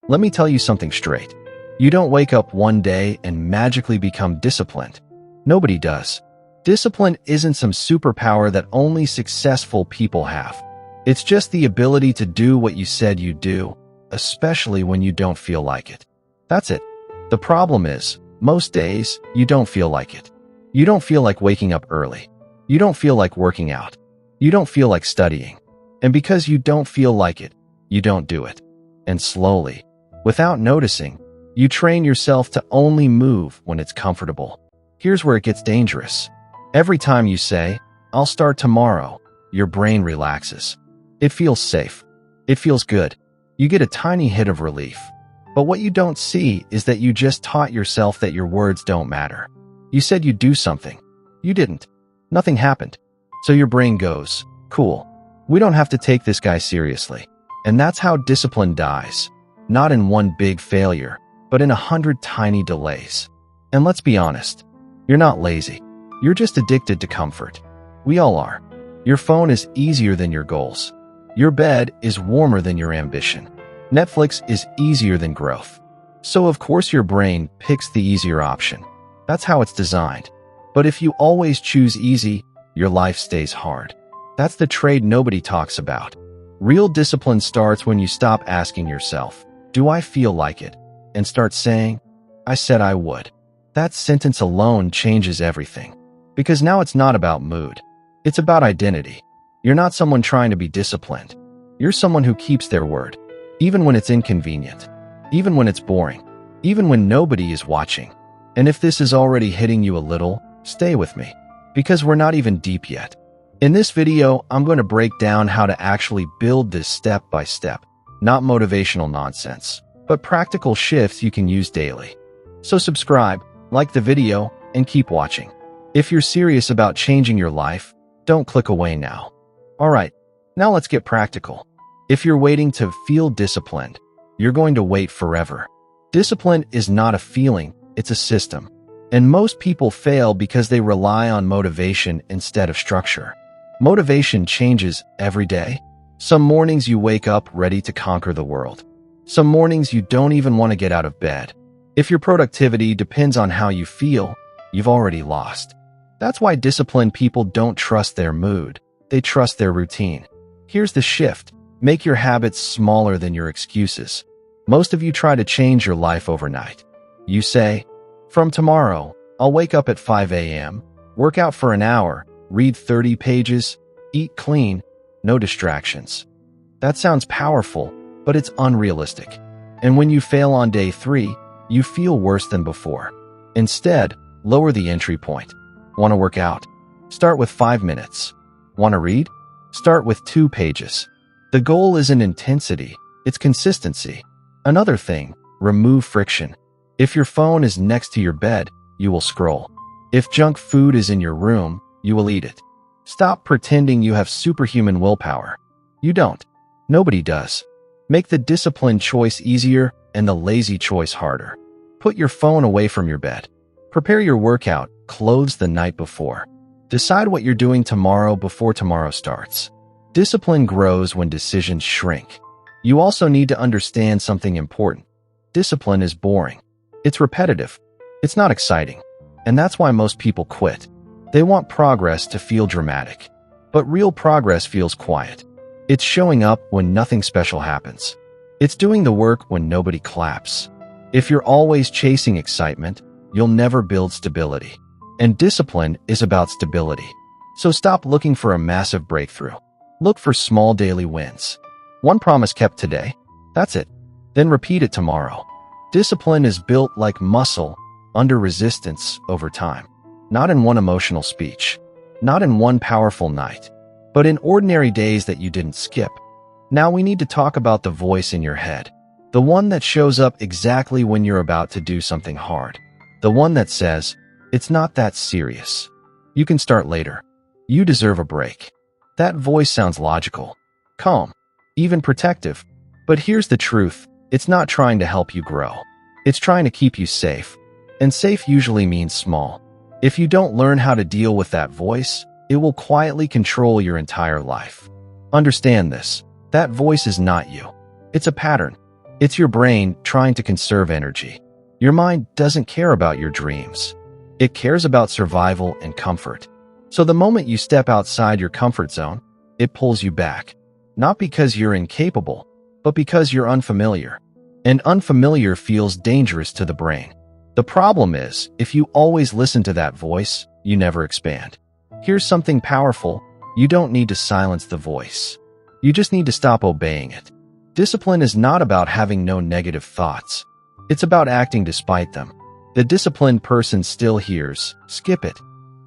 Let me tell you something straight. You don't wake up one day and magically become disciplined. Nobody does. Discipline isn't some superpower that only successful people have. It's just the ability to do what you said you'd do, especially when you don't feel like it. That's it. The problem is, most days, you don't feel like it. You don't feel like waking up early. You don't feel like working out. You don't feel like studying. And because you don't feel like it, you don't do it. And slowly, without noticing, you train yourself to only move when it's comfortable. Here's where it gets dangerous. Every time you say, "I'll start tomorrow," your brain relaxes. It feels safe. It feels good. You get a tiny hit of relief. But what you don't see is that you just taught yourself that your words don't matter. You said you'd do something. You didn't. Nothing happened. So your brain goes, "Cool. We don't have to take this guy seriously." And that's how discipline dies. Not in one big failure, but in 100 tiny delays. And let's be honest, you're not lazy. You're just addicted to comfort. We all are. Your phone is easier than your goals. Your bed is warmer than your ambition. Netflix is easier than growth. So of course your brain picks the easier option. That's how it's designed. But if you always choose easy, your life stays hard. That's the trade nobody talks about. Real discipline starts when you stop asking yourself, "Do I feel like it?" and start saying, "I said I would." That sentence alone changes everything. Because now it's not about mood. It's about identity. You're not someone trying to be disciplined. You're someone who keeps their word. Even when it's inconvenient. Even when it's boring. Even when nobody is watching. And if this is already hitting you a little, stay with me. Because we're not even deep yet. In this video, I'm going to break down how to actually build this step by step. Not motivational nonsense, but practical shifts you can use daily. So subscribe, like the video, and keep watching. If you're serious about changing your life, don't click away now. Alright, now let's get practical. If you're waiting to feel disciplined, you're going to wait forever. Discipline is not a feeling, it's a system. And most people fail because they rely on motivation instead of structure. Motivation changes every day. Some mornings you wake up ready to conquer the world. Some mornings you don't even want to get out of bed. If your productivity depends on how you feel, you've already lost. That's why disciplined people don't trust their mood. They trust their routine. Here's the shift. Make your habits smaller than your excuses. Most of you try to change your life overnight. You say, "From tomorrow, I'll wake up at 5 a.m., work out for an hour, read 30 pages, eat clean, no distractions." That sounds powerful, but it's unrealistic. And when you fail on day 3, you feel worse than before. Instead, lower the entry point. Want to work out? Start with 5 minutes. Want to read? Start with 2 pages. The goal isn't intensity, it's consistency. Another thing, remove friction. If your phone is next to your bed, you will scroll. If junk food is in your room, you will eat it. Stop pretending you have superhuman willpower. You don't. Nobody does. Make the disciplined choice easier and the lazy choice harder. Put your phone away from your bed. Prepare your workout clothes the night before. Decide what you're doing tomorrow before tomorrow starts. Discipline grows when decisions shrink. You also need to understand something important. Discipline is boring. It's repetitive. It's not exciting. And that's why most people quit. They want progress to feel dramatic. But real progress feels quiet. It's showing up when nothing special happens. It's doing the work when nobody claps. If you're always chasing excitement, you'll never build stability. And discipline is about stability. So stop looking for a massive breakthrough. Look for small daily wins. One promise kept today. That's it. Then repeat it tomorrow. Discipline is built like muscle, under resistance over time. Not in one emotional speech. Not in one powerful night. But in ordinary days that you didn't skip. Now we need to talk about the voice in your head. The one that shows up exactly when you're about to do something hard. The one that says, "It's not that serious. You can start later. You deserve a break." That voice sounds logical, calm, even protective. But here's the truth. It's not trying to help you grow. It's trying to keep you safe. And safe usually means small. If you don't learn how to deal with that voice, it will quietly control your entire life. Understand this. That voice is not you. It's a pattern. It's your brain trying to conserve energy. Your mind doesn't care about your dreams. It cares about survival and comfort. So the moment you step outside your comfort zone, it pulls you back. Not because you're incapable, but because you're unfamiliar. And unfamiliar feels dangerous to the brain. The problem is, if you always listen to that voice, you never expand. Here's something powerful. You don't need to silence the voice. You just need to stop obeying it. Discipline is not about having no negative thoughts. It's about acting despite them. The disciplined person still hears, skip it.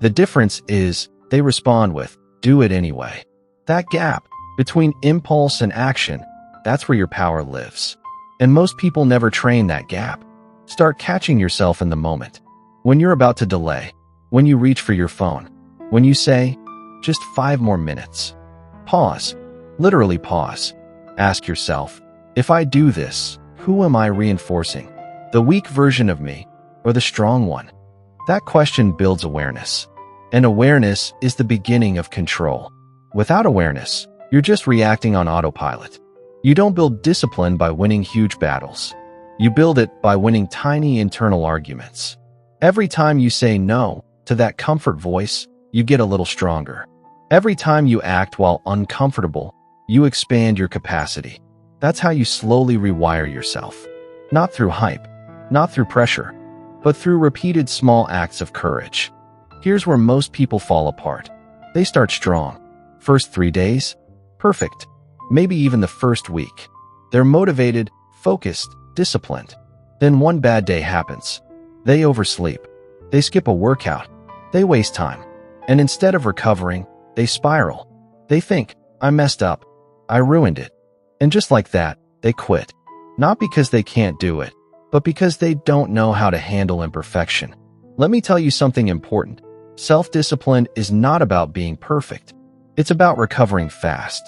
The difference is, they respond with, do it anyway. That gap between impulse and action, that's where your power lives. And most people never train that gap. Start catching yourself in the moment. When you're about to delay, when you reach for your phone, when you say, just 5 more minutes. Pause. Literally pause. Ask yourself, if I do this, who am I reinforcing? The weak version of me or the strong one? That question builds awareness. And awareness is the beginning of control. Without awareness, you're just reacting on autopilot. You don't build discipline by winning huge battles. You build it by winning tiny internal arguments. Every time you say no to that comfort voice, you get a little stronger. Every time you act while uncomfortable, you expand your capacity. That's how you slowly rewire yourself. Not through hype, not through pressure, but through repeated small acts of courage. Here's where most people fall apart. They start strong. First 3 days, perfect. Maybe even the first week. They're motivated, focused, disciplined. Then one bad day happens. They oversleep. They skip a workout. They waste time. And instead of recovering, they spiral. They think, I messed up. I ruined it. And just like that, they quit. Not because they can't do it, but because they don't know how to handle imperfection. Let me tell you something important. Self-discipline is not about being perfect. It's about recovering fast.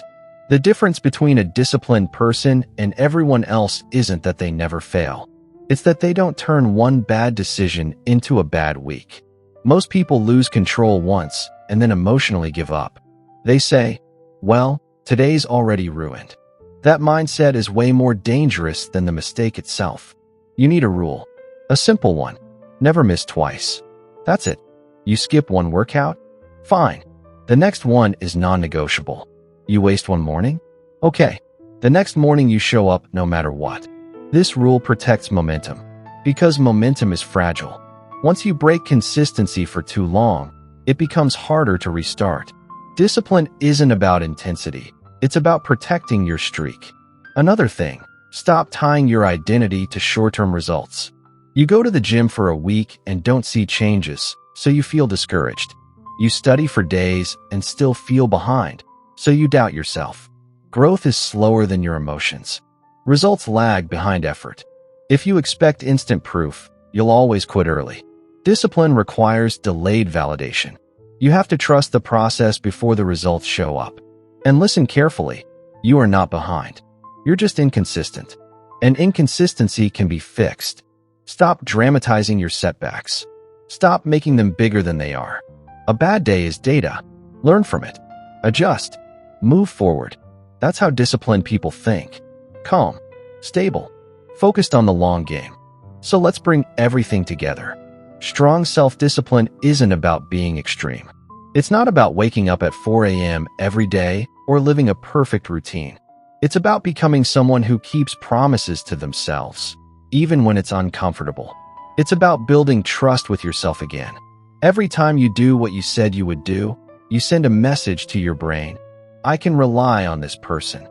The difference between a disciplined person and everyone else isn't that they never fail. It's that they don't turn one bad decision into a bad week. Most people lose control once and then emotionally give up. They say, well, today's already ruined. That mindset is way more dangerous than the mistake itself. You need a rule. A simple one. Never miss twice. That's it. You skip one workout? Fine. The next one is non-negotiable. You waste one morning? Okay. The next morning you show up no matter what. This rule protects momentum. Because momentum is fragile. Once you break consistency for too long, it becomes harder to restart. Discipline isn't about intensity. It's about protecting your streak. Another thing, stop tying your identity to short-term results. You go to the gym for a week and don't see changes, so you feel discouraged. You study for days and still feel behind, so you doubt yourself. Growth is slower than your emotions. Results lag behind effort. If you expect instant proof, you'll always quit early. Discipline requires delayed validation. You have to trust the process before the results show up. And listen carefully. You are not behind. You're just inconsistent. And inconsistency can be fixed. Stop dramatizing your setbacks. Stop making them bigger than they are. A bad day is data. Learn from it. Adjust. Move forward. That's how disciplined people think. Calm. Stable. Focused on the long game. So let's bring everything together. Strong self-discipline isn't about being extreme. It's not about waking up at 4 a.m. every day or living a perfect routine. It's about becoming someone who keeps promises to themselves, even when it's uncomfortable. It's about building trust with yourself again. Every time you do what you said you would do, you send a message to your brain. I can rely on this person.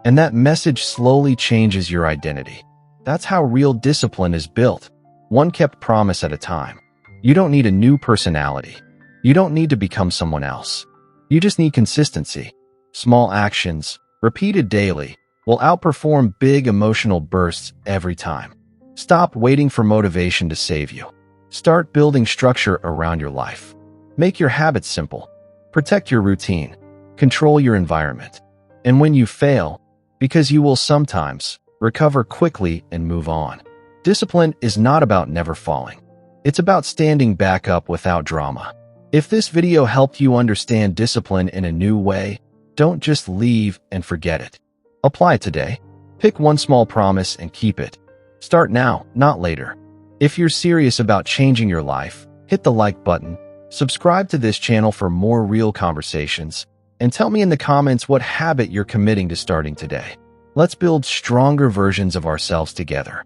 And that message slowly changes your identity. That's how real discipline is built. One kept promise at a time. You don't need a new personality. You don't need to become someone else. You just need consistency. Small actions, repeated daily, will outperform big emotional bursts every time. Stop waiting for motivation to save you. Start building structure around your life. Make your habits simple. Protect your routine. Control your environment. And when you fail, because you will sometimes, recover quickly and move on. Discipline is not about never falling. It's about standing back up without drama. If this video helped you understand discipline in a new way, don't just leave and forget it. Apply it today. Pick one small promise and keep it. Start now, not later. If you're serious about changing your life, hit the like button, subscribe to this channel for more real conversations, and tell me in the comments what habit you're committing to starting today. Let's build stronger versions of ourselves together.